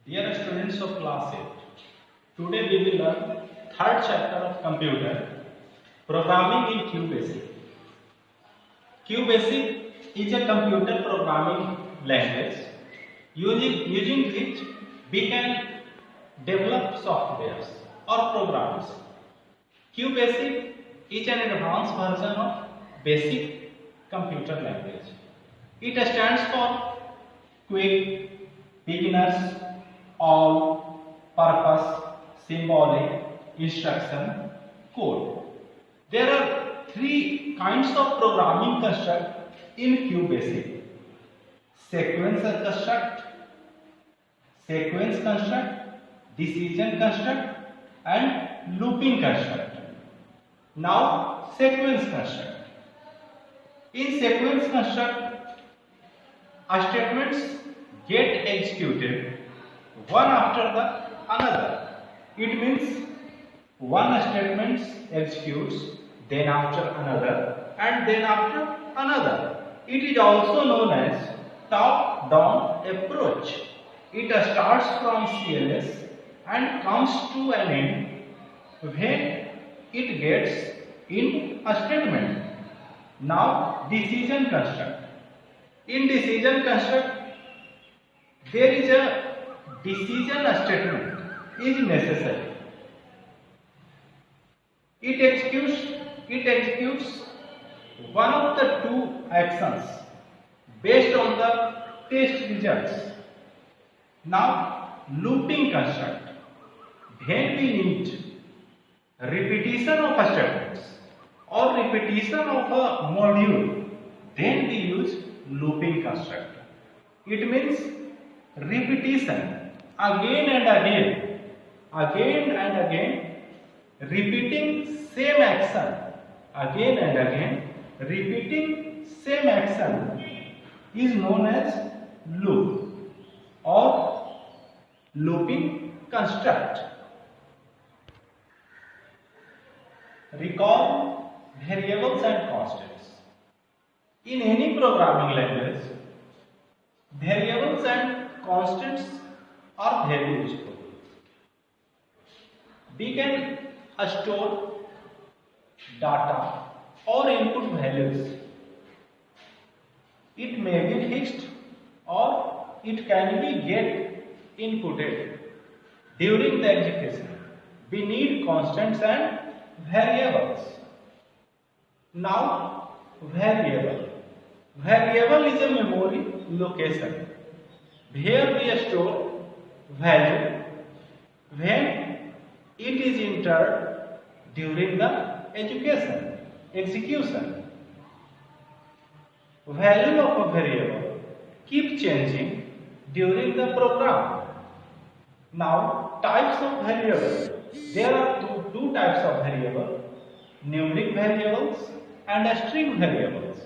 Dear students of class 8, today we will learn third chapter of computer, programming in QBasic. QBasic is a computer programming language using which we can develop softwares or programs. QBasic is an advanced version of basic computer language. It stands for Quick, Beginners, All, Purpose, Symbolic, Instruction, Code. There are three kinds of programming construct in QBasic: sequence construct, decision construct, and looping construct. Now, sequence construct. In sequence construct, statements get executed one after the another. It means one statement executes, then after another, and then after another. It is also known as top-down approach. It starts from CLS and comes to an end when it gets in a statement. Now, decision construct. In decision construct, there is a decision statement is necessary. It executes one of the two actions based on the test results. Now, looping construct. When we need repetition of statements or repetition of a module, then we use looping construct. It means repetition again and again, repeating same action again and again, repeating same action is known as loop or looping construct. Recall variables and constants. In any programming language, variables and constants are very useful. We can store data or input values. It may be fixed or it can be get inputted during the execution. We need constants and variables. Now, variable. Variable is a memory location where we store value when it is entered during the execution. Value of a variable keep changing during the program. Now, types of variables. There are two types of variables: numeric variables and string variables.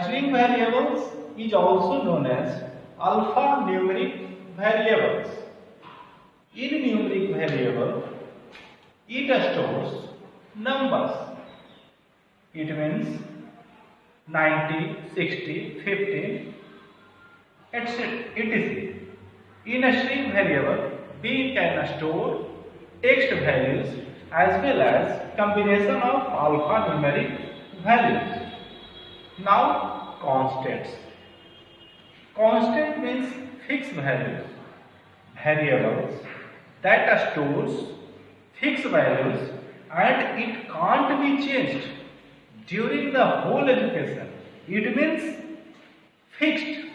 String variables is also known as alphanumeric variables. In numeric variable, it stores numbers. It means 90, 60, 15, etc. In a string variable, we can store text values as well as combination of alphanumeric values. Now, constants. Constant means fixed values. Variables that stores fixed values and it can't be changed during the whole execution. It means fixed.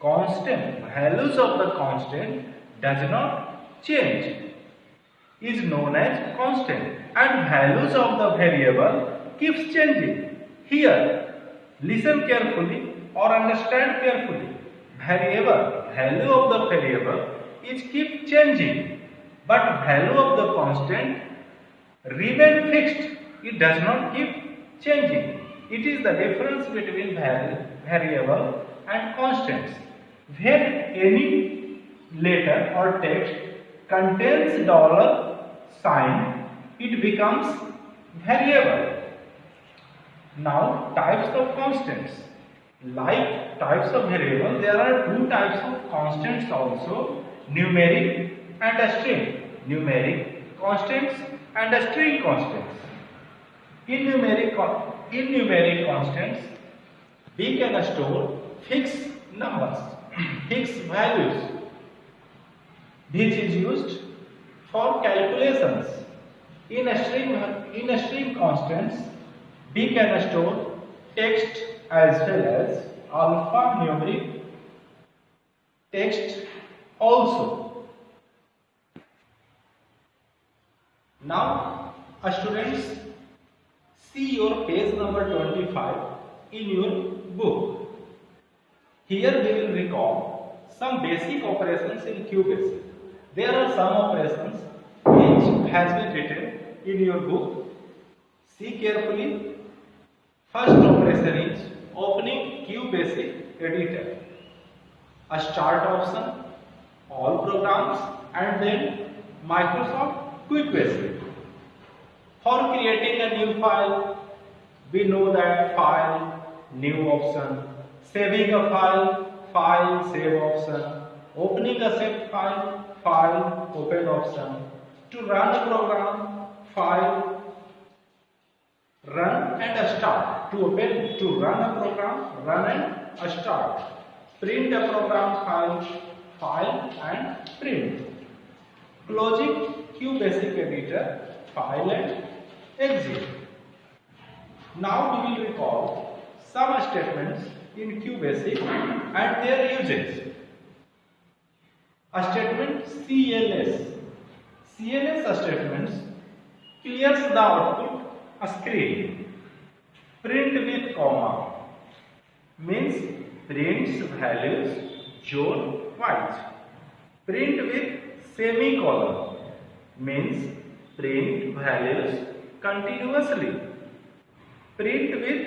Constant values of the constant does not change is known as constant, and values of the variable keeps changing. Here, listen carefully or understand carefully. Value of the variable is keep changing, but value of the constant remain fixed. It does not keep changing. It is the difference between variable and constants. When any letter or text contains $sign, it becomes variable. Now, types of constants. Like types of variable, there are two types of constants also. numeric and a string, numeric constants and a string constants. In numeric constants, we can store fixed numbers, fixed values. This is used for calculations. In a string constants, we can store text as well as alphanumeric text also. Now, students, see your page number 25 in your book. Here we will recall some basic operations in QBasic. There are some operations which has been written in your book. See carefully. First operation is opening QBasic editor. A start option, all programs, and then Microsoft Quick Basic. For creating a new file, we know that file, new option, saving a file, save option, opening a saved file, open option, to run a program, file, run and a start, to run a program, run and a start, print a program, file and print, closing QBasic editor, file and exit. Now we will recall some statements in QBasic and their uses. A statement CLS. CLS statements clears the output screen. Print with comma means prints values zone wise. Print with semicolon means print values continuously. Print with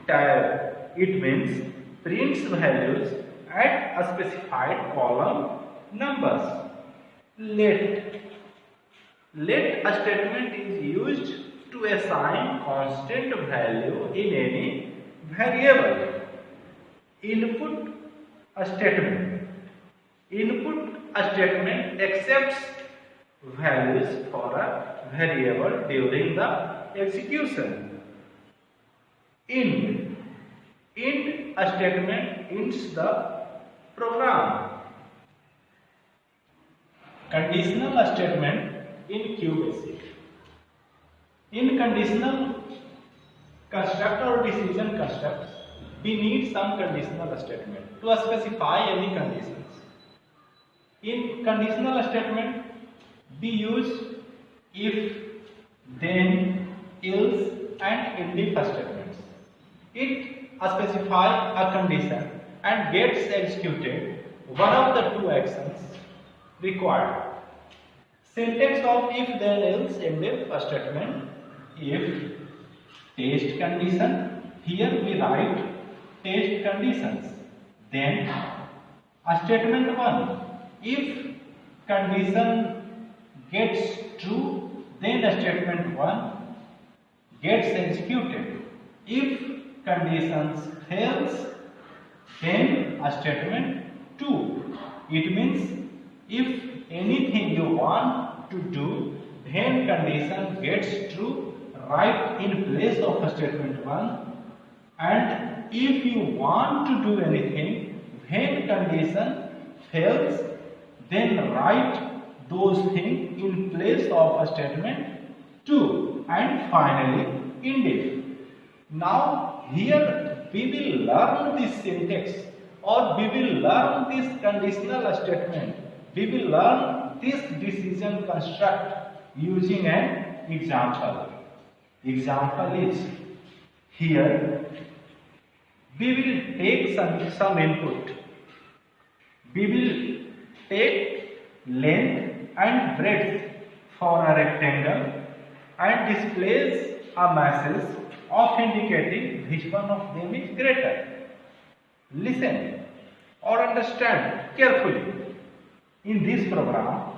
tab, it means prints values at a specified column numbers. Let a statement is used to assign constant value in any variable. Input a statement. Input a statement accepts values for a variable during the execution. Int a statement ints the program. Conditional statement in QBasic. In conditional construct or decision constructs, we need some conditional statement to specify any conditions. In conditional statement, we use if, then, else and if statements. It specifies a condition and gets executed one of the two actions required. Syntax of if, then, else and if statement. If test condition, here we write test conditions. Then statement 1. If condition gets true, then statement 1 gets executed. If conditions fails, then statement 2. It means if anything you want to do, then condition gets true right in place of statement 1, and if you want to do anything, when condition fails, then write those things in place of statement 2, and finally end it. Now here we will learn this syntax, or we will learn this conditional statement. We will learn this decision construct using an example. Example is here we will take some input. We will take length and breadth for a rectangle and displays a message of indicating which one of them is greater. Listen or understand carefully. In this program,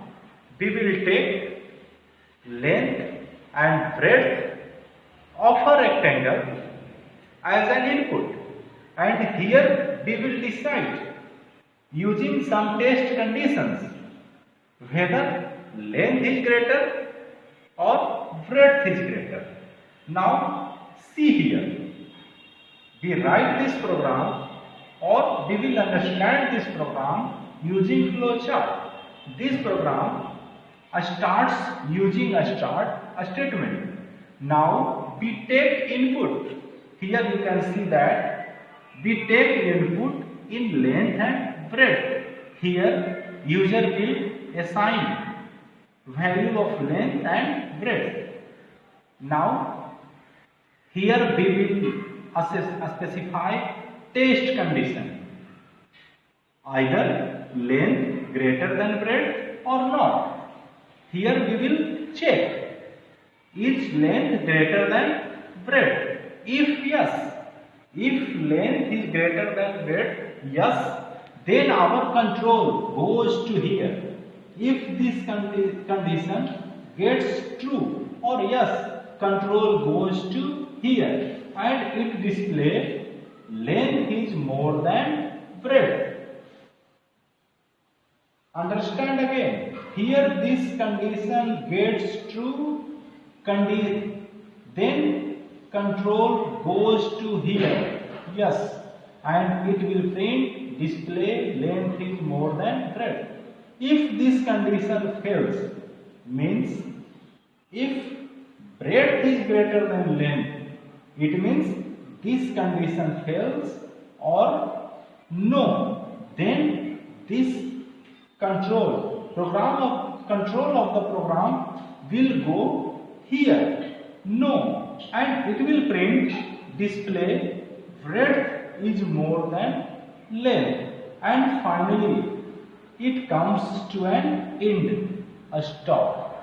we will take length and breadth of a rectangle as an input, and here we will decide using some test conditions whether length is greater or breadth is greater. Now see here, we write this program or we will understand this program using flowchart. This program starts using a statement. Now we take input. Here you can see that we take input in length and breadth. Here user will assign value of length and breadth. Now here we will specify test condition, either length greater than breadth or not. Here we will check, is length greater than breadth? If yes, if length is greater than breadth, yes, then our control goes to here. If this condition gets true or yes, control goes to here and it displays length is more than breadth. Understand again, here this condition gets true, then control goes to here, yes, and it will print display length is more than breadth. If this condition fails, means if breadth is greater than length, it means this condition fails, or no, then this control of the program will go here, no, and it will print display breadth is more than length, and finally it comes to an end, a stop.